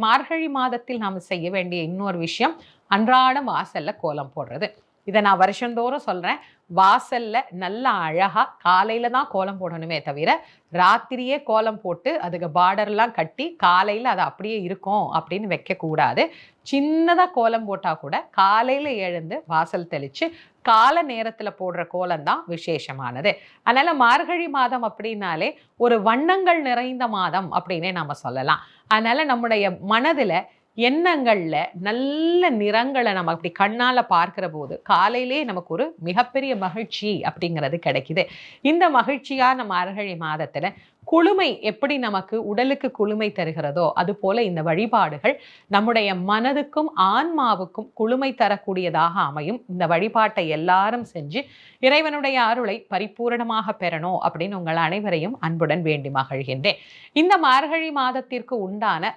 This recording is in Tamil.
மார்கழி மாதத்தில் நாம் செய்ய வேண்டிய இன்னொரு விஷயம் அன்றாடம் வாசல்ல கோலம் போடுறது. இதை நான் வருஷந்தோறும் சொல்றேன். வாசல்ல நல்ல அழகா காலையில தான் கோலம் போடணுமே தவிர ராத்திரியே கோலம் போட்டு அதுக்கு பார்டர்லாம் கட்டி காலையில அது அப்படியே இருக்கும் அப்படின்னு வைக்க கூடாது. சின்னதா கோலம் போட்டா கூட காலையில எழுந்து வாசல் தெளிச்சு கால நேரத்துல போடுற கோலம் தான் விசேஷமானது. அதனால மார்கழி மாதம் அப்படின்னாலே ஒரு வண்ணங்கள் நிறைந்த மாதம் அப்படின்னே நாம சொல்லலாம். அதனால நம்முடைய மனதுல எண்ணங்கள்ல நல்ல நிறங்களை நம்ம அப்படி கண்ணால பார்க்கிற போது காலையிலே நமக்கு ஒரு மிகப்பெரிய மகிழ்ச்சி அப்படிங்கிறது கிடைக்குது. இந்த மகிழ்ச்சியான மார்கழி மாதத்துல குளுமை எப்படி நமக்கு உடலுக்கு குளுமை தருகிறதோ அது போல இந்த வழிபாடுகள் நம்முடைய மனதுக்கும் ஆன்மாவுக்கும் குளுமை தரக்கூடியதாக அமையும். இந்த வழிபாட்டை எல்லாரும் செஞ்சு இறைவனுடைய அருளை பரிபூரணமாக பெறணும் அப்படின்னு உங்கள் அனைவரையும் அன்புடன் வேண்டி மகிழ்கின்றேன். இந்த மார்கழி மாதத்திற்கு உண்டான